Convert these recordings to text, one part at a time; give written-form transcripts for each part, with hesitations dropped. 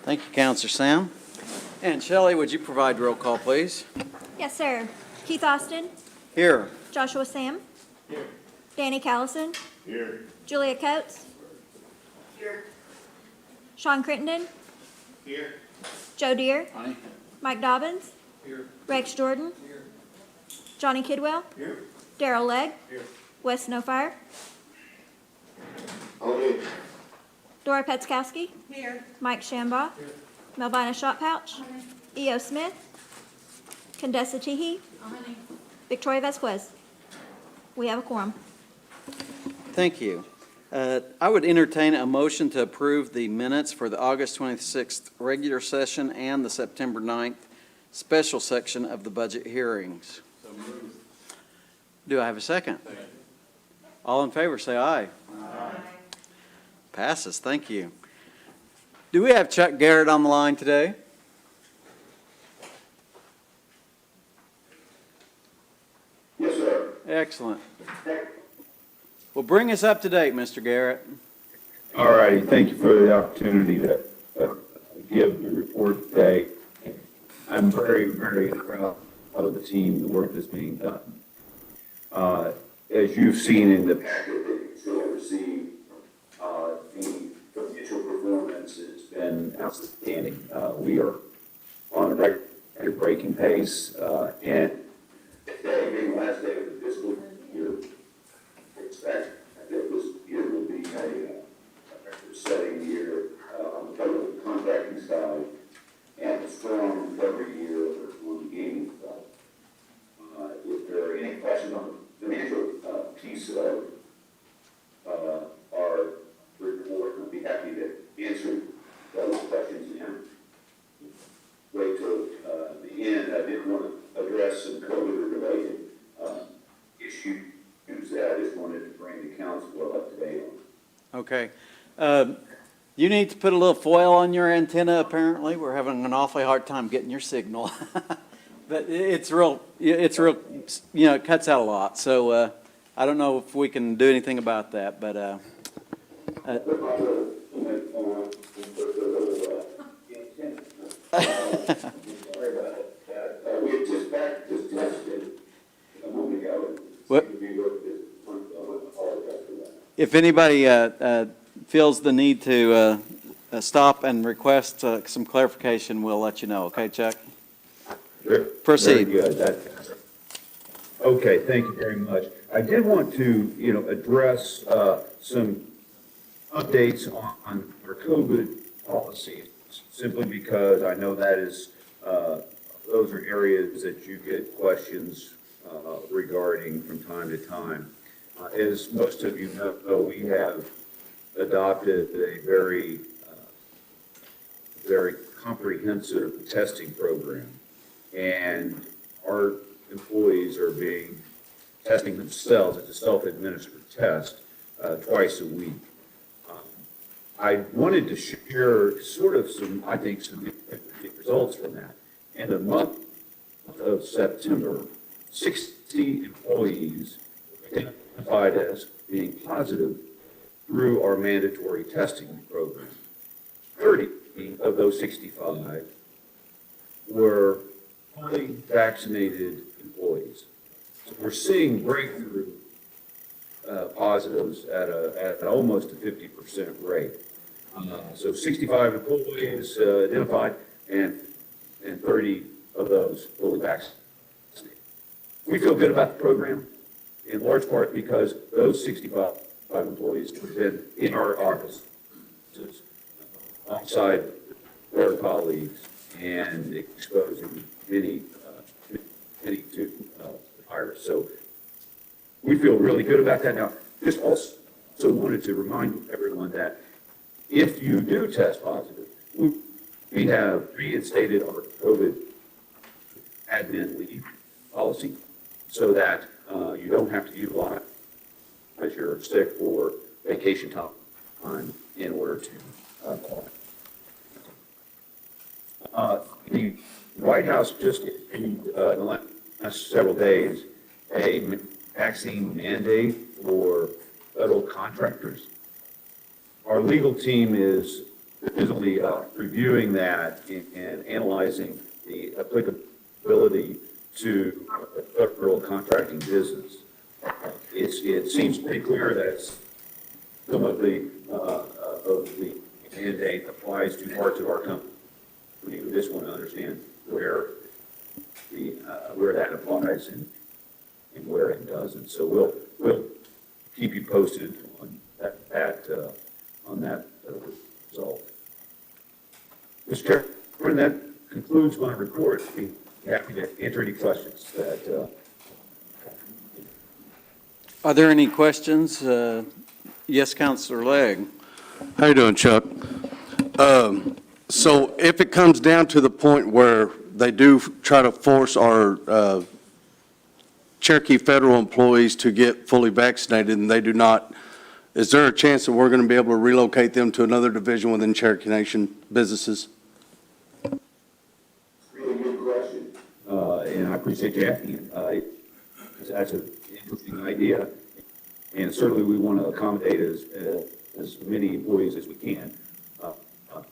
Thank you, Counselor Sam. And Shelley, would you provide roll call, please? Yes, sir. Keith Austin, Here. Joshua Sam. Here. Danny Callison. Here. Julia Coates. Here. Sean Crittenden. Here. Joe Deere. Aye. Mike Dobbins. Here. Rex Jordan. Here. Johnny Kidwell. Here. Darrell Legg. Here. Wes Snowfire. Okay. Dora Petskowski. Here. Mike Shambaugh. Here. Melvina Shotpouch. E.O. Smith. Condessa Teehee. Victoria Vasquez. We have a quorum. Thank you. I would entertain a motion to approve the minutes for the August 26th regular session and the September 9th special section of the budget hearings. So moved. Do I have a second? All in favor, say aye. Aye. Passes. Thank you. Do we have Chuck Garrett on the line today? Yes, sir. Excellent. Well, bring us up to date, Mr. Garrett. All righty, thank you for the opportunity to give the report today. I'm very, very proud of the team, the work that's being done. As you've seen in the packet that you still received, the financial performance has been outstanding. We are on a record-breaking pace, and today being the last day of the fiscal year, expect that this year will be a record-setting year on the federal contracting side and a strong recovery year on the gaming side. If there are any questions on the financial piece of our report, I'd be happy to answer those questions and wait till the end. I did want to address some COVID-related issues that I just wanted to bring the council up to date on. Okay. You need to put a little foil on your antenna, apparently. We're having an awfully hard time getting your signal. But it's real, it cuts out a lot. So I don't know if we can do anything about that, but if anybody feels the need to stop and request some clarification, we'll let you know. Okay, Chuck? Proceed. Very good. Okay, thank you very much. I did want to, address some updates on our COVID policies, simply because I know that is, those are areas that you get questions regarding from time to time. As most of you know, we have adopted a very comprehensive testing program, and our employees are testing themselves. It's a self-administered test twice a week. I wanted to share sort of some results from that. In the month of September, 60 employees identified as being positive through our mandatory testing program. 30 of those 65 were fully vaccinated employees. So we're seeing breakthrough positives at almost a 50% rate. So 65 employees identified and 30 of those fully vaccinated. We feel good about the program, in large part because those 65 employees have been in our offices alongside their colleagues and exposing many to the virus. So we feel really good about that. Now, just also wanted to remind everyone that if you do test positive, we have reinstated our COVID admin leave policy so that you don't have to utilize your sick or vacation time in order to qualify. The White House just issued in the last several days a vaccine mandate for federal contractors. Our legal team is Visually reviewing that and analyzing the applicability to federal contracting business. It seems pretty clear that some of the mandate applies to parts of our company. We just want to understand where that applies and where it doesn't. So we'll keep you posted on that result. Mr. Chairman, that concludes my report. Be happy to answer any questions that. Are there any questions? Yes, Counselor Legg. How you doing, Chuck? So if it comes down to the point where they do try to force our Cherokee federal employees to get fully vaccinated and they do not, is there a chance that we're going to be able to relocate them to another division within Cherokee Nation businesses? Really good question. And I appreciate you asking it. That's an interesting idea. And certainly we want to accommodate as many employees as we can.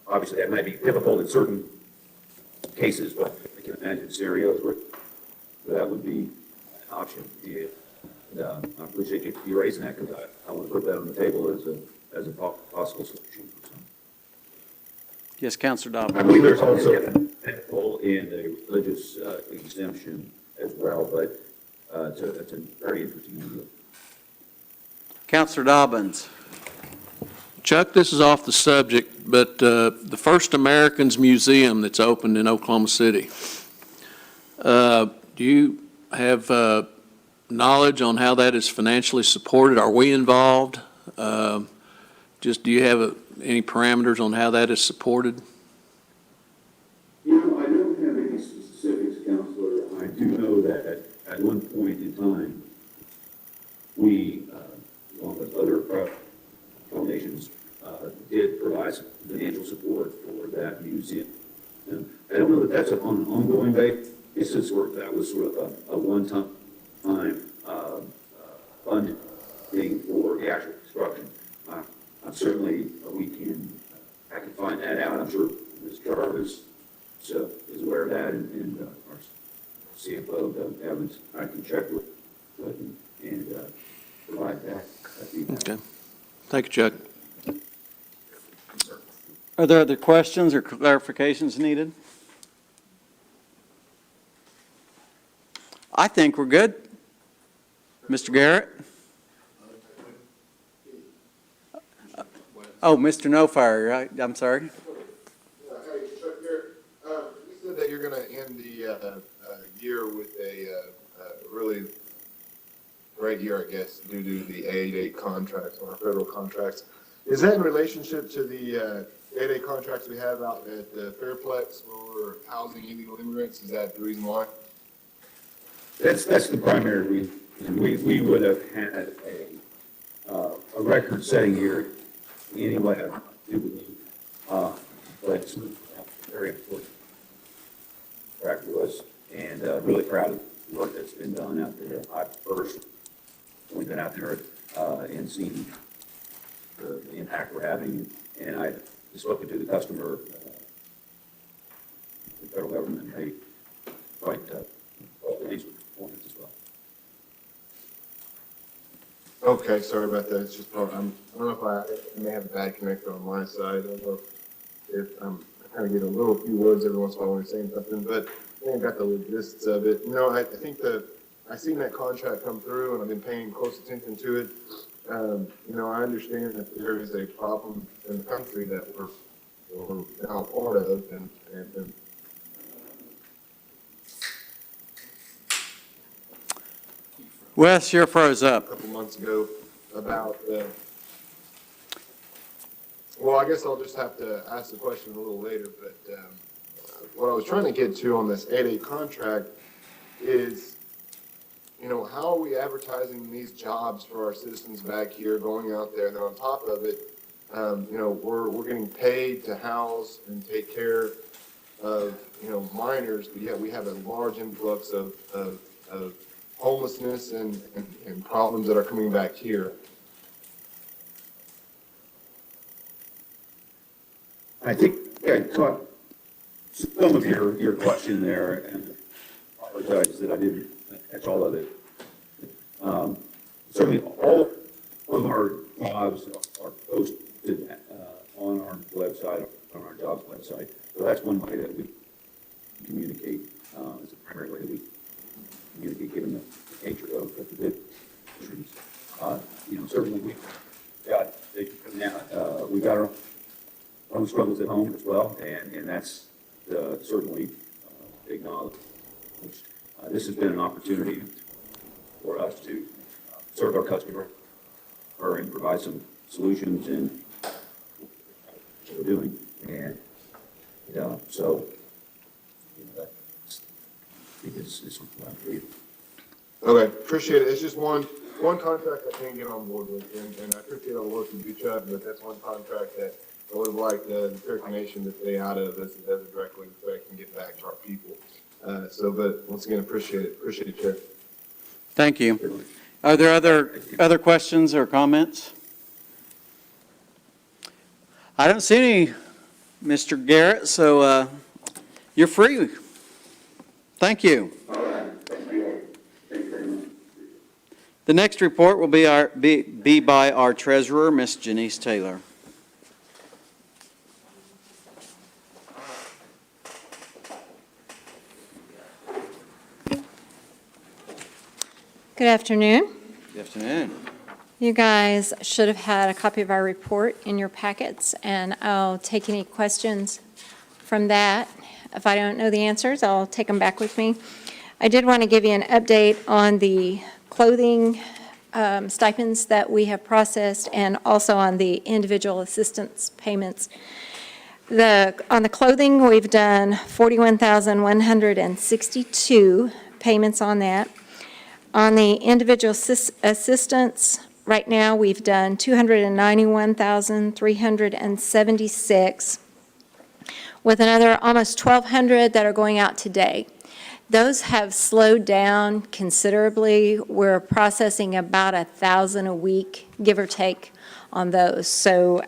Obviously, that might be difficult in certain cases, but I can imagine scenarios where that would be an option. Yeah. And, I appreciate you raising that because I want to put that on the table as a possible solution. So. Yes, Counselor I Dobbins. believe there's also a medical and a religious exemption as well, but it's a very interesting idea. Counselor Dobbins. Chuck, this is off the subject, but the First Americans Museum that's opened in Oklahoma City, do you have knowledge on how that is financially supported? Are we involved? Just do you have any parameters on how that is supported? You know, I don't have any specifics, Counselor. I do know that at one point in time, we, along with other foundations, did provide some financial support for that museum. And I don't know that that's on an ongoing basis or if that was sort of a one-time funding for the actual construction. I'm certainly, I can find that out. I'm sure Ms. Jarvis is aware of that, and our CFO, Doug Evans, I can check with and provide that. Okay. Thank you, Chuck. Are there other questions or clarifications needed? I think we're good. Mr. Garrett? Oh, Mr. No-Fire, right? I'm sorry. Hey, Chuck here. You said that you're going to end the year with a really great year, I guess, due to the 888 contracts or federal contracts. Is that in relationship to the 888 contracts we have out at the Fairplex for housing illegal immigrants? Is that the reason why? That's the primary reason. We would have had a record-setting year anyway. But it's very important track to us, and really proud of the work that's been done out there. I've personally been out there and seen the impact we're having, and I've spoken to the customer, the federal government, and they quite pleased with the performance as well. Okay, sorry about that. It's just, I don't know if I may have a bad connection on my side. I don't know if I kind of get a little few words every once in a while when you're saying something, but I think I got the gist of it. You know, I think I seen that contract come through and I've been paying close attention to it. You know, I understand that there is a problem in the country that we're now part of, and Wes, you're froze a up. couple months ago about well, I guess I'll just have to ask the question a little later, but what I was trying to get to on this 8A contract is, you know, how are we advertising these jobs for our citizens back here going out there? And then on top of it, you know, we're getting paid to house and take care of, you know, minors, but yet we have a large influx of homelessness and problems that are coming back here. I think I caught some of your question there, and I apologize that I didn't catch all of it. Certainly, all of our jobs are posted on our website, on our jobs website. So that's one way that we communicate. It's a primary way that we communicate, given the nature of the positions. Certainly we've got our own struggles at home as well, and that's certainly acknowledged. This has been an opportunity for us to serve our customer and provide some solutions in what we're doing. And so that's, I think it's what I'm doing. Okay, appreciate it. It's just one contract I can't get on board with, and I appreciate all the work you do, Chuck, but that's one contract that I would have liked the Cherokee Nation to stay out of, as it doesn't directly affect and get back to our people. But once again, appreciate it, Chair. Thank you. Are there other questions or comments? I don't see any, Mr. Garrett, so you're free. Thank you. The next report will be by our treasurer, Miss Janice Taylor. Good afternoon. Good afternoon. You guys should have had a copy of our report in your packets, and I'll take any questions from that. If I don't know the answers, I'll take them back with me. I did want to give you an update on the clothing stipends that we have processed, and also on the individual assistance payments. On the clothing, we've done 41,162 payments on that. On the individual assistance, right now, we've done 291,376, with another almost 1,200 that are going out today. Those have slowed down considerably. We're processing about 1,000 a week, give or take, on those. So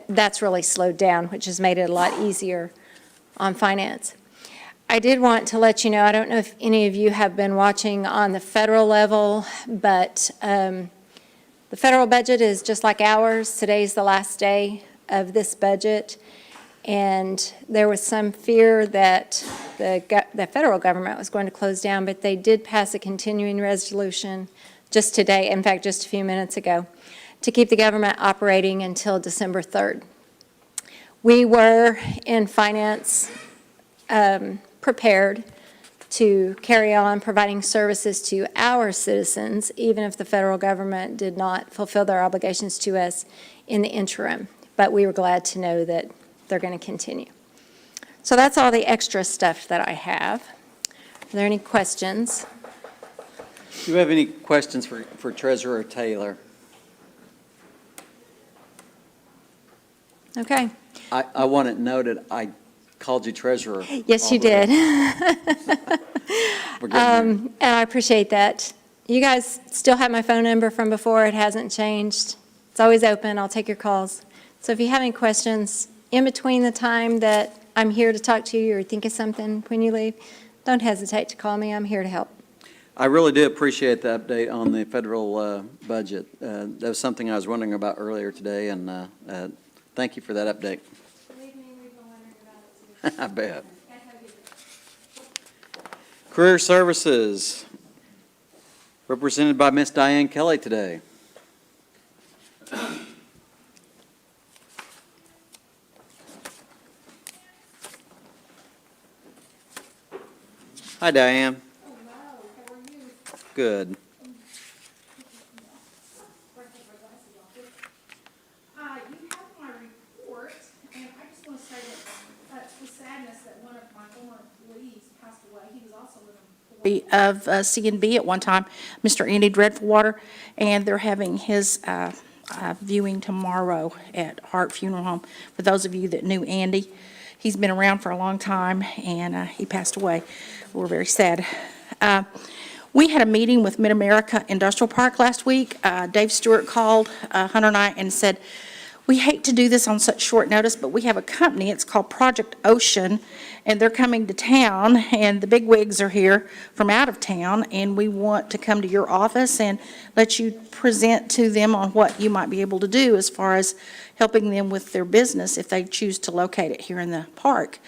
that's really slowed down, which has made it a lot easier on finance. I did want to let you know, I don't know if any of you have been watching on the federal level, but the federal budget is just like ours. Today's the last day of this budget, and there was some fear that the federal government was going to close down, but they did pass a continuing resolution just today, in fact, just a few minutes ago, to keep the government operating until December 3rd. We were in finance prepared to carry on providing services to our citizens, even if the federal government did not fulfill their obligations to us in the interim. But we were glad to know that they're going to continue. So that's all the extra stuff that I have. Are there any questions? Do you have any questions for Treasurer Taylor? Okay. I want it noted, I called you treasurer. Yes, you did. We're getting there. And I appreciate that. You guys still have my phone number from before. It hasn't changed. It's always open. I'll take your calls. So if you have any questions in between the time that I'm here to talk to you or think of something when you leave, don't hesitate to call me. I'm here to help. I really do appreciate the update on the federal budget. That was something I was wondering about earlier today, and thank you for that update. Believe me, we've been wondering about it too. I bet. Career Services, represented by Miss Diane Kelly today. Hi, Diane. Hello, how are you? Good. You have my report, and I just want to say that the sadness that one of my former employees passed away. He was also an employee of C&B at one time, Mr. Andy Dreadfulwater, and they're having his viewing tomorrow at Hart Funeral Home. For those of you that knew Andy, he's been around for a long time, and he passed away. We're very sad. We had a meeting with Mid-America Industrial Park last week. Dave Stewart called Hunter and I and said, we hate to do this on such short notice, but we have a company, it's called Project Ocean, and they're coming to town, and the bigwigs are here from out of town, and we want to come to your office and let you present to them on what you might be able to do as far as helping them with their business if they choose to locate it here in the park.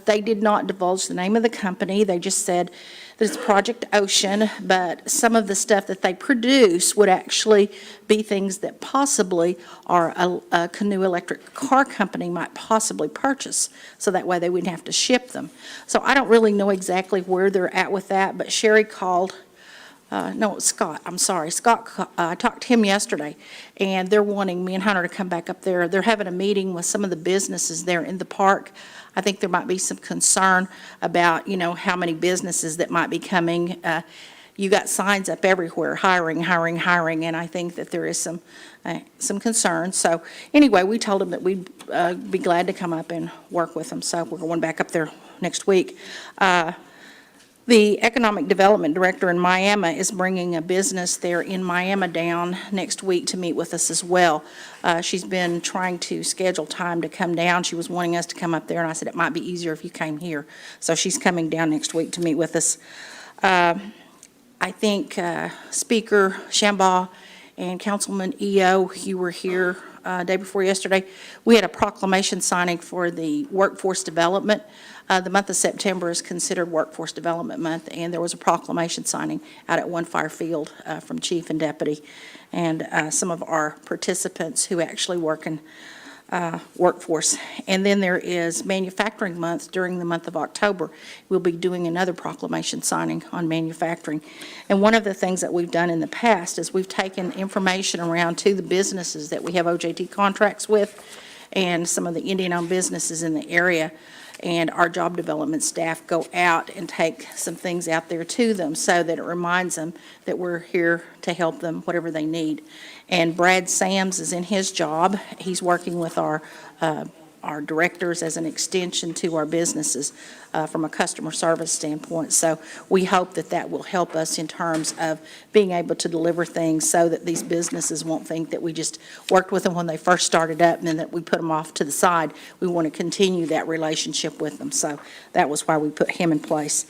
They did not divulge the name of the company. They just said that it's Project Ocean, but some of the stuff that they produce would actually be things that possibly a Canoe Electric car company might possibly purchase, so that way they wouldn't have to ship them. So I don't really know exactly where they're at with that, but Sherry called, no, it was Scott, I'm sorry. Scott, I talked to him yesterday, and they're wanting me and Hunter to come back up there. They're having a meeting with some of the businesses there in the park. I think there might be some concern about, how many businesses that might be coming. You got signs up everywhere, hiring, hiring, hiring, and I think that there is some concern. So anyway, we told them that we'd be glad to come up and work with them, so we're going back up there next week. The Economic Development Director in Miami is bringing a business there in Miami down next week to meet with us as well. She's been trying to schedule time to come down. She was wanting us to come up there, and I said it might be easier if you came here. So she's coming down next week to meet with us. I think Speaker Shambaugh and Councilman EO, you were here day before yesterday. We had a proclamation signing for the workforce development. The month of September is considered Workforce Development Month, and there was a proclamation signing out at One Fire Field from Chief and Deputy, and some of our participants who actually work in workforce. And then there is Manufacturing Month during the month of October. We'll be doing another proclamation signing on manufacturing. And one of the things that we've done in the past is we've taken information around to the businesses that we have OJT contracts with and some of the Indian-owned businesses in the area, and our job development staff go out and take some things out there to them so that it reminds them that we're here to help them, whatever they need. And Brad Sams is in his job. He's working with our directors as an extension to our businesses from a customer service standpoint. So we hope that that will help us in terms of being able to deliver things so that these businesses won't think that we just worked with them when they first started up and then that we put them off to the side. We want to continue that relationship with them. So that was why we put him in place.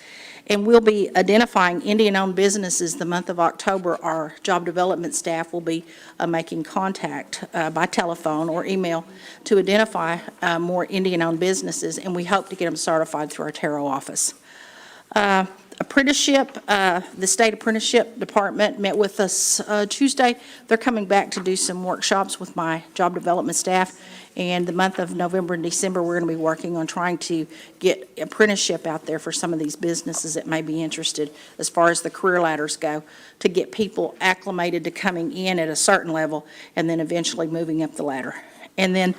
And we'll be identifying Indian-owned businesses the month of October. Our job development staff will be making contact by telephone or email to identify more Indian-owned businesses, and we hope to get them certified through our Tarot office. Apprenticeship, the State Apprenticeship Department met with us Tuesday. They're coming back to do some workshops with my job development staff. And the month of November and December, we're going to be working on trying to get apprenticeship out there for some of these businesses that may be interested as far as the career ladders go, to get people acclimated to coming in at a certain level and then eventually moving up the ladder. And then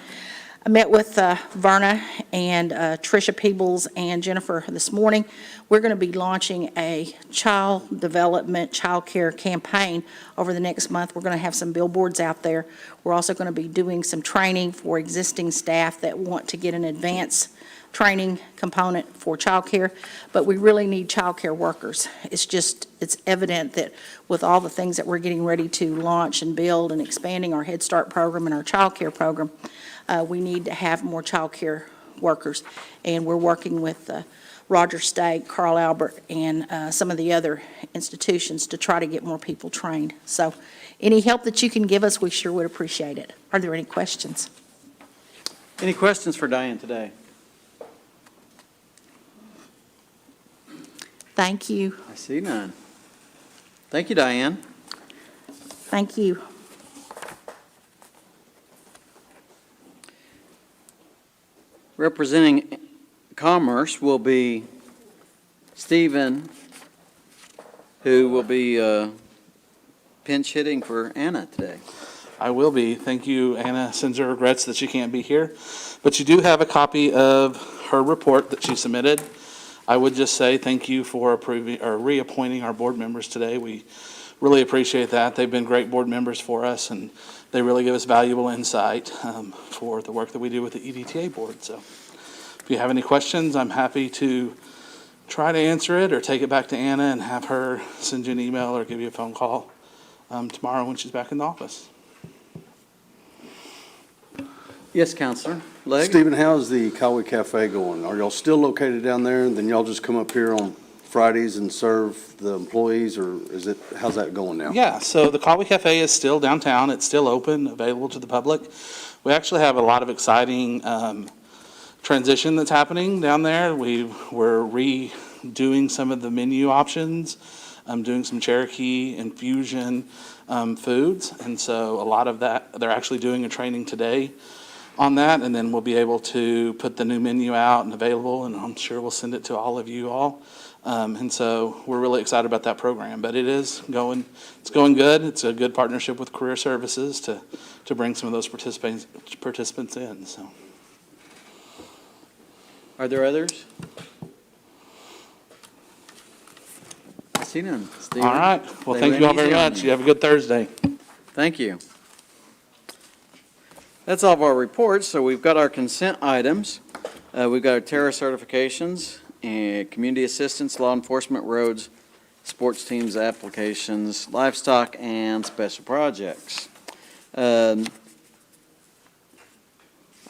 I met with Verna and Tricia Peebles and Jennifer this morning. We're going to be launching a child development, child care campaign over the next month. We're going to have some billboards out there. We're also going to be doing some training for existing staff that want to get an advanced training component for child care, but we really need child care workers. It's evident that with all the things that we're getting ready to launch and build and expanding our Head Start program and our child care program, we need to have more child care workers. And we're working with Roger Stake, Carl Albert, and some of the other institutions to try to get more people trained. So any help that you can give us, we sure would appreciate it. Are there any questions? Any questions for Diane today? Thank you. I see none. Thank you, Diane. Thank you. Representing Commerce will be Stephen, who will be pinch hitting for Anna today. I will be. Thank you. Anna sends her regrets that she can't be here. But you do have a copy of her report that she submitted. I would just say thank you for approving or reappointing our board members today. We really appreciate that. They've been great board members for us, and they really give us valuable insight for the work that we do with the EDTA board. So if you have any questions, I'm happy to try to answer it or take it back to Anna and have her send you an email or give you a phone call tomorrow when she's back in the office. Yes, Counselor Legg? Stephen, how's the Kawi Cafe going? Are y'all still located down there, and then y'all just come up here on Fridays and serve the employees, or how's that going now? Yeah, so the Kawi Cafe is still downtown. It's still open, available to the public. We actually have a lot of exciting transition that's happening down there. We're redoing some of the menu options, doing some Cherokee infusion foods. And so a lot of that, they're actually doing a training today on that, and then we'll be able to put the new menu out and available, and I'm sure we'll send it to all of you all. And so we're really excited about that program, but it's going good. It's a good partnership with Career Services to bring some of those participants in, so. Are there others? I see none. Stephen? All right, well, They thank went you all very easy on much. You have a good Thursday. Thank you. That's all of our reports, so we've got our consent items. We've got our terror certifications, and community assistance, law enforcement, roads, sports teams, applications, livestock, and special projects. I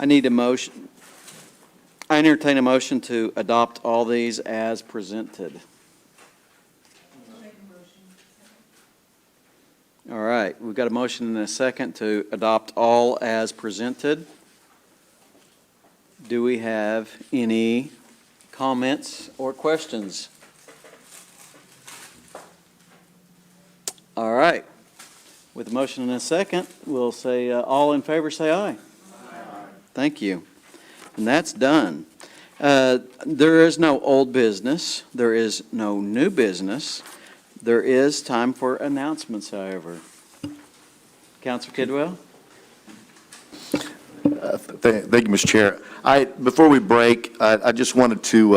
need a motion. I entertain a motion to adopt all these as presented. All right, we've got a motion and a second to adopt all as presented. Do we have any comments or questions? All right, with a motion and a second, we'll say, all in favor, say aye. Aye. Thank you. And that's done. There is no old business. There is no new business. There is time for announcements, however. Councilor Kidwell? Thank you, Mr. Chair. Before we break, I just wanted to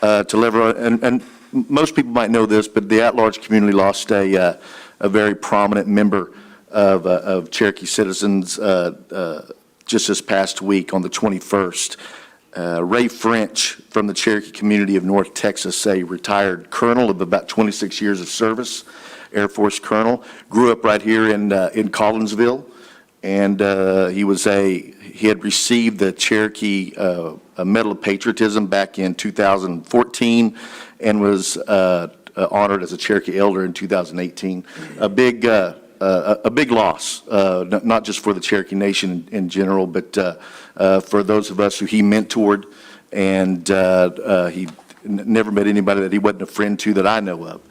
let everyone, and most people might know this, but the at-large community lost a very prominent member of Cherokee citizens just this past week on the 21st. Ray French from the Cherokee community of North Texas, a retired colonel of about 26 years of service, Air Force colonel, grew up right here in Collinsville, and he had received the Cherokee Medal of Patriotism back in 2014, and was honored as a Cherokee Elder in 2018. A big loss, not just for the Cherokee Nation in general, but for those of us who he mentored, and he never met anybody that he wasn't a friend to that I know of.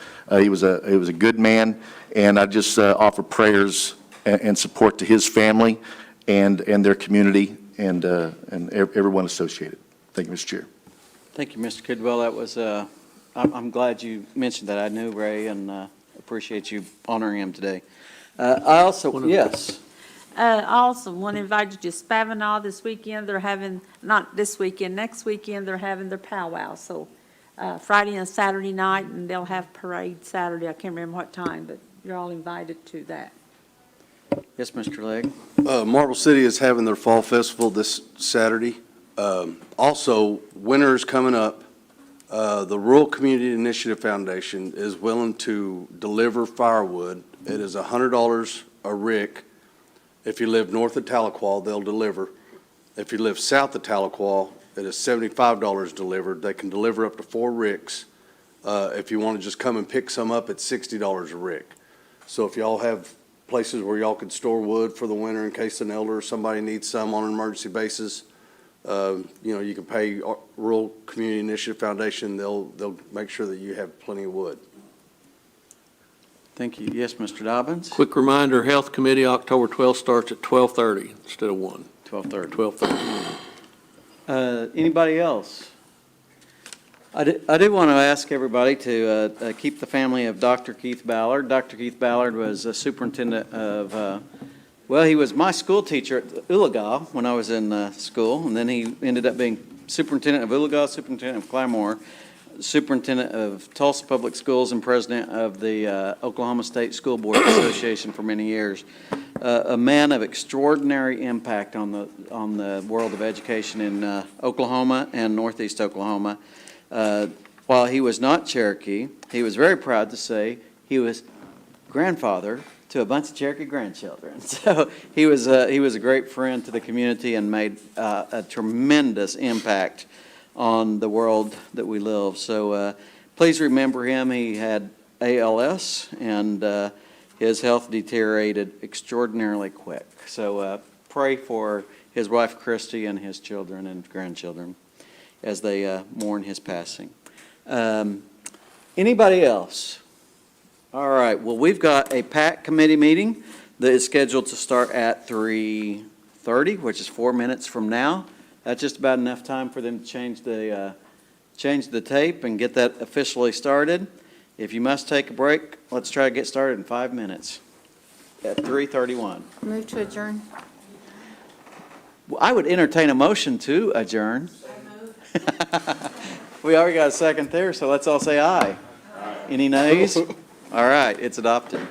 He was a good man, and I just offer prayers and support to his family and their community and everyone associated. Thank you, Mr. Chair. Thank you, Mr. Kidwell. That was, I'm glad you mentioned that. I knew Ray and appreciate you honoring him today. I also, yes. I also want to invite you to Spavinaw this weekend. They're having, not this weekend, next weekend, they're having their powwow. So Friday and Saturday night, and they'll have parade Saturday. I can't remember what time, but you're all invited to that. Yes, Mr. Legg. Marble City is having their fall festival this Saturday. Also, winter's coming up. The Rural Community Initiative Foundation is willing to deliver firewood. It is $100 a rick. If you live north of Tahlequah, they'll deliver. If you live south of Tahlequah, it is $75 delivered. They can deliver up to 4 ricks. If you want to just come and pick some up, it's $60 a rick. So if y'all have places where y'all could store wood for the winter in case an elder or somebody needs some on an emergency basis, you can pay Rural Community Initiative Foundation. They'll make sure that you have plenty of wood. Thank you. Yes, Mr. Dobbins? Quick reminder, Health Committee, October 12th starts at 12:30 instead of 1. 12:30. 12:30. Anybody else? I do want to ask everybody to keep the family of Dr. Keith Ballard. Dr. Keith Ballard was a superintendent of, he was my school teacher at Oologah when I was in school, and then he ended up being superintendent of Oologah, superintendent of Claremore, superintendent of Tulsa Public Schools, and president of the Oklahoma State School Board Association for many years. A man of extraordinary impact on the world of education in Oklahoma and Northeast Oklahoma. While he was not Cherokee, he was very proud to say he was grandfather to a bunch of Cherokee grandchildren. So he was a great friend to the community and made a tremendous impact on the world that we live. So please remember him. He had ALS, and his health deteriorated extraordinarily quick. So pray for his wife Christy and his children and grandchildren as they mourn his passing. Anybody else? All right, well, we've got a PAC committee meeting that is scheduled to start at 3:30, which is 4 minutes from now. That's just about enough time for them to change the tape and get that officially started. If you must take a break, let's try to get started in 5 minutes at 3:31. Move to adjourn. Well, I would entertain a motion to adjourn. We already got a second there, so let's all say aye. Any nays? All right, it's adopted.